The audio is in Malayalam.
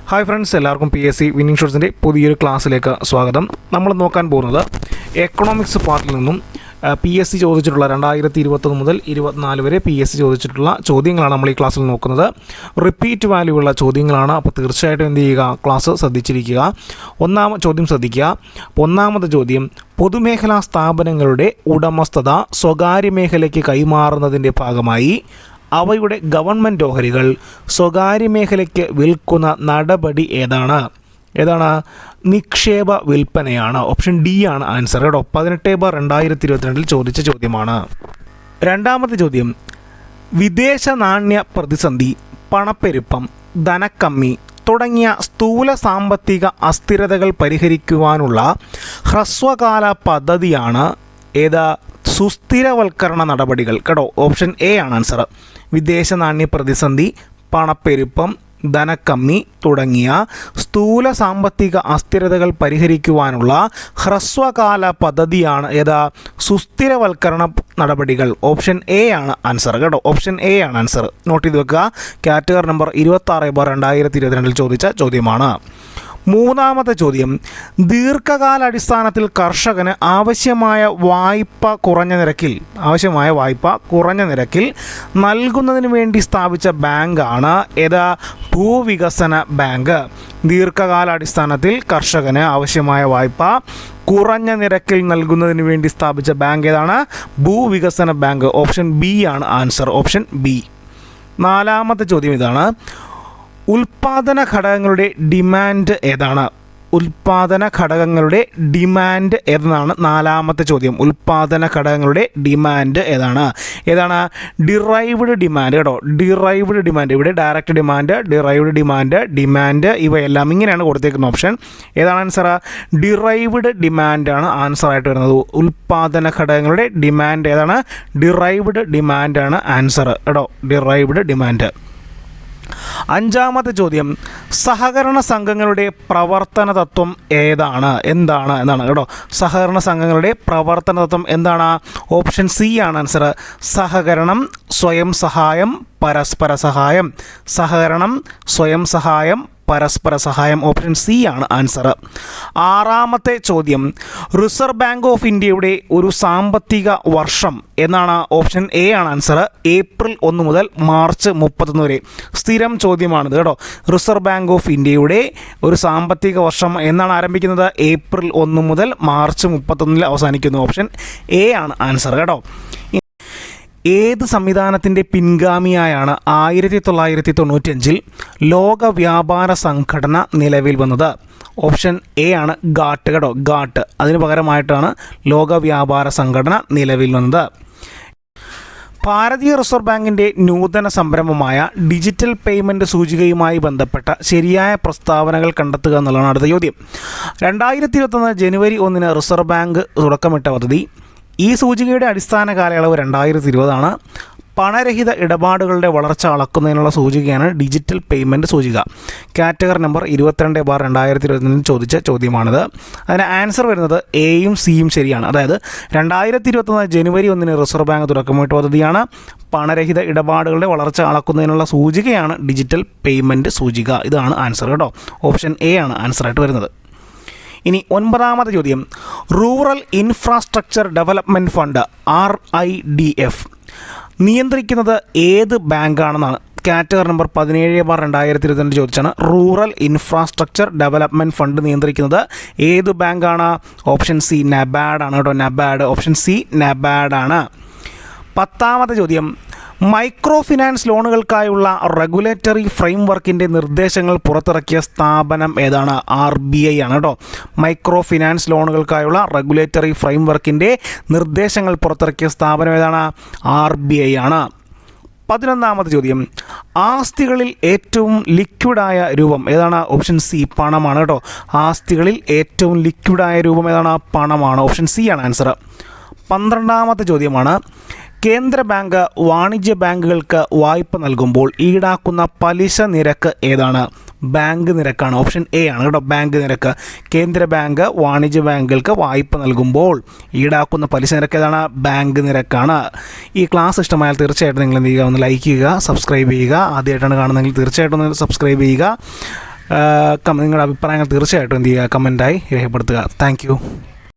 ഹായ് ഫ്രണ്ട്സ്, എല്ലാവർക്കും PSC വിന്നിംഗ് ഷോട്ട്സിൻ്റെ പുതിയൊരു ക്ലാസ്സിലേക്ക് സ്വാഗതം. നമ്മൾ നോക്കാൻ പോകുന്നത് എക്കണോമിക്സ് പാർട്ടിൽ നിന്നും PSC ചോദിച്ചിട്ടുള്ള 2021 മുതൽ 2024 വരെ PSC ചോദിച്ചിട്ടുള്ള ചോദ്യങ്ങളാണ് നമ്മൾ ഈ ക്ലാസ്സിൽ നോക്കുന്നത്. റിപ്പീറ്റ് വാല്യൂ ഉള്ള ചോദ്യങ്ങളാണ്. അപ്പോൾ തീർച്ചയായിട്ടും എന്ത് ചെയ്യുക, ക്ലാസ് ശ്രദ്ധിച്ചിരിക്കുക. ചോദ്യം ശ്രദ്ധിക്കുക. ഒന്നാമത്തെ ചോദ്യം, പൊതുമേഖലാ സ്ഥാപനങ്ങളുടെ ഉടമസ്ഥത സ്വകാര്യ മേഖലയ്ക്ക് കൈമാറുന്നതിൻ്റെ ഭാഗമായി അവയുടെ ഗവൺമെൻറ് ഓഹരികൾ സ്വകാര്യ മേഖലയ്ക്ക് വിൽക്കുന്ന നടപടി ഏതാണ്? നിക്ഷേപ വിൽപ്പനയാണ്. ഓപ്ഷൻ ഡി ആണ് ആൻസർ കേട്ടോ. 18/2022 ചോദിച്ച ചോദ്യമാണ്. രണ്ടാമത്തെ ചോദ്യം, വിദേശ നാണ്യ പ്രതിസന്ധി, പണപ്പെരുപ്പം, ധനക്കമ്മി തുടങ്ങിയ സ്ഥൂല സാമ്പത്തിക അസ്ഥിരതകൾ പരിഹരിക്കുവാനുള്ള ഹ്രസ്വകാല പദ്ധതിയാണ് സുസ്ഥിരവൽക്കരണ നടപടികൾ കേട്ടോ. ഓപ്ഷൻ എ ആണ് ആൻസർ. വിദേശ നാണ്യ പ്രതിസന്ധി, പണപ്പെരുപ്പം, ധനക്കമ്മി തുടങ്ങിയ സ്ഥൂല സാമ്പത്തിക അസ്ഥിരതകൾ പരിഹരിക്കുവാനുള്ള ഹ്രസ്വകാല പദ്ധതിയാണ് സുസ്ഥിരവൽക്കരണ നടപടികൾ. ഓപ്ഷൻ എ ആണ് ആൻസർ കേട്ടോ. ഓപ്ഷൻ എ ആണ് ആൻസർ. നോട്ട് ചെയ്ത് വെക്കുക. കാറ്റഗറി നമ്പർ 26/2022 ചോദിച്ച ചോദ്യമാണ്. മൂന്നാമത്തെ ചോദ്യം, ദീർഘകാലാടിസ്ഥാനത്തിൽ കർഷകന് ആവശ്യമായ വായ്പ കുറഞ്ഞ നിരക്കിൽ നൽകുന്നതിന് വേണ്ടി സ്ഥാപിച്ച ബാങ്കാണ് ഭൂവികസന ബാങ്ക്. ദീർഘകാലാടിസ്ഥാനത്തിൽ കർഷകന് ആവശ്യമായ വായ്പ കുറഞ്ഞ നിരക്കിൽ നൽകുന്നതിന് വേണ്ടി സ്ഥാപിച്ച ബാങ്ക് ഏതാണ്? ഭൂവികസന ബാങ്ക്. ഓപ്ഷൻ ബി ആണ് ആൻസർ. Option B. നാലാമത്തെ ചോദ്യം ഇതാണ്, ഉൽപാദന ഘടകങ്ങളുടെ ഡിമാൻഡ് ഏതാണ്? നാലാമത്തെ ചോദ്യം. ഉൽപാദന ഘടകങ്ങളുടെ ഡിമാൻഡ് ഏതാണ്? ഡിറൈവ്ഡ് ഡിമാൻഡ് കേട്ടോ. Derived demand. ഇവിടെ ഡയറക്റ്റ് ഡിമാൻഡ്, ഡിറൈവ്ഡ് ഡിമാൻഡ് ഇവയെല്ലാം ഇങ്ങനെയാണ് കൊടുത്തേക്കുന്ന ഓപ്ഷൻ. ഏതാണ് ആൻസർ? ഡിറൈവ്ഡ് ഡിമാൻഡാണ് ആൻസർ ആയിട്ട് വരുന്നത്. ഉൽപാദന ഘടകങ്ങളുടെ ഡിമാൻഡ് ഏതാണ്? ഡിറൈവ്ഡ് ഡിമാൻഡാണ് ആൻസർ കേട്ടോ. Derived demand. അഞ്ചാമത്തെ ചോദ്യം, സഹകരണ സംഘങ്ങളുടെ പ്രവർത്തന തത്വം എന്താണ് കേട്ടോ. സഹകരണ സംഘങ്ങളുടെ പ്രവർത്തന തത്വം എന്താണ്? ഓപ്ഷൻ സി ആണ് ആൻസർ. സഹകരണം, സ്വയം സഹായം, പരസ്പര സഹായം. സഹകരണം, സ്വയം സഹായം, പരസ്പര സഹായം. ഓപ്ഷൻ സി ആണ് ആൻസർ. ആറാമത്തെ ചോദ്യം, റിസർവ് ബാങ്ക് ഓഫ് ഇന്ത്യയുടെ ഒരു സാമ്പത്തിക വർഷം എന്നാണ്? ഓപ്ഷൻ എ ആണ് ആൻസർ. ഏപ്രിൽ 1 മുതൽ മാർച്ച് 31 വരെ. സ്ഥിരം ചോദ്യമാണിത് കേട്ടോ. റിസർവ് ബാങ്ക് ഓഫ് ഇന്ത്യയുടെ ഒരു സാമ്പത്തിക വർഷം എന്നാണ് ആരംഭിക്കുന്നത്? ഏപ്രിൽ 1 മുതൽ മാർച്ച് 31 അവസാനിക്കുന്നു. ഓപ്ഷൻ എ ആണ് ആൻസർ കേട്ടോ. ഏത് സംവിധാനത്തിൻ്റെ പിൻഗാമിയായാണ് 1995 ലോക വ്യാപാര സംഘടന നിലവിൽ വന്നത്? ഓപ്ഷൻ എ ആണ് ഗാട്ട് കേട്ടോ. ഗാട്ട്. അതിന് പകരമായിട്ടാണ് ലോക വ്യാപാര സംഘടന നിലവിൽ വന്നത്. ഭാരതീയ റിസർവ് ബാങ്കിൻ്റെ നൂതന സംരംഭമായ ഡിജിറ്റൽ പേയ്മെൻറ്റ് സൂചികയുമായി ബന്ധപ്പെട്ട ശരിയായ പ്രസ്താവനകൾ കണ്ടെത്തുക എന്നുള്ളതാണ് അടുത്ത ചോദ്യം. 2021 ജനുവരി 1 റിസർവ് ബാങ്ക് തുടക്കമിട്ട പദ്ധതി. ഈ സൂചികയുടെ അടിസ്ഥാന കാലയളവ് 2020 ആണ്. പണരഹിത ഇടപാടുകളുടെ വളർച്ച അളക്കുന്നതിനുള്ള സൂചികയാണ് ഡിജിറ്റൽ പേയ്മെൻറ്റ് സൂചിക. കാറ്റഗറി നമ്പർ 22/2022 ചോദിച്ച ചോദ്യമാണിത്. അതിന് ആൻസർ വരുന്നത് എയും സിയും ശരിയാണ്. അതായത് 2021 ജനുവരി 1 റിസർവ് ബാങ്ക് തുടക്കമിട്ട പദ്ധതിയാണ്. പണരഹിത ഇടപാടുകളുടെ വളർച്ച അളക്കുന്നതിനുള്ള സൂചികയാണ് ഡിജിറ്റൽ പേയ്മെൻറ്റ് സൂചിക. ഇതാണ് ആൻസർ കേട്ടോ. ഓപ്ഷൻ എ ആണ് ആൻസറായിട്ട് വരുന്നത്. ഇനി 9ാമത്തെ ചോദ്യം, rural infrastructure development fund RIDF നിയന്ത്രിക്കുന്നത് ഏത് ബാങ്കാണെന്നാണ്? കാറ്റഗറി നമ്പർ 17/2022 ചോദിച്ചാണ്. റൂറൽ ഇൻഫ്രാസ്ട്രക്ചർ ഡെവലപ്മെൻറ്റ് ഫണ്ട് നിയന്ത്രിക്കുന്നത് ഏത് ബാങ്കാണ്? ഓപ്ഷൻ സി നബാഡ് ആണ് കേട്ടോ. നബാഡ്. ഓപ്ഷൻ സി നബാഡ് ആണ്. 10ാമത്തെ ചോദ്യം, മൈക്രോ ഫിനാൻസ് ലോണുകൾക്കായുള്ള റെഗുലേറ്ററി ഫ്രെയിംവർക്കിൻ്റെ നിർദ്ദേശങ്ങൾ പുറത്തിറക്കിയ സ്ഥാപനം ഏതാണ്? RBI ആണ് കേട്ടോ. മൈക്രോ ഫിനാൻസ് ലോണുകൾക്കായുള്ള റെഗുലേറ്ററി ഫ്രെയിംവർക്കിൻ്റെ നിർദ്ദേശങ്ങൾ പുറത്തിറക്കിയ സ്ഥാപനം ഏതാണ്? RBI ആണ്. 11ാമത്തെ ചോദ്യം, ആസ്തികളിൽ ഏറ്റവും ലിക്വിഡായ രൂപം ഏതാണ്? ഓപ്ഷൻ സി പണമാണ് കേട്ടോ. ആസ്തികളിൽ ഏറ്റവും ലിക്വിഡായ രൂപം ഏതാണ്? പണമാണ്. ഓപ്ഷൻ സി ആണ് ആൻസർ. 12ാമത്തെ ചോദ്യമാണ്, കേന്ദ്ര ബാങ്ക് വാണിജ്യ ബാങ്കുകൾക്ക് വായ്പ നൽകുമ്പോൾ ഈടാക്കുന്ന പലിശ നിരക്ക് ഏതാണ്? ബാങ്ക് നിരക്കാണ്. ഓപ്ഷൻ എ ആണ് കേട്ടോ. ബാങ്ക് നിരക്ക്. കേന്ദ്ര ബാങ്ക് വാണിജ്യ ബാങ്കുകൾക്ക് വായ്പ നൽകുമ്പോൾ ഈടാക്കുന്ന പലിശ നിരക്ക് ഏതാണ്? ബാങ്ക് നിരക്കാണ്. ഈ ക്ലാസ് ഇഷ്ടമായാൽ തീർച്ചയായിട്ടും നിങ്ങൾ എന്ത് ചെയ്യുക, ഒന്ന് ലൈക്ക് ചെയ്യുക, സബ്സ്ക്രൈബ് ചെയ്യുക. ആദ്യമായിട്ടാണ് കാണുന്നതെങ്കിൽ തീർച്ചയായിട്ടും ഒന്ന് സബ്സ്ക്രൈബ് ചെയ്യുക. നിങ്ങളുടെ അഭിപ്രായങ്ങൾ തീർച്ചയായിട്ടും എന്ത് ചെയ്യുക, കമൻറ്റായി രേഖപ്പെടുത്തുക. താങ്ക്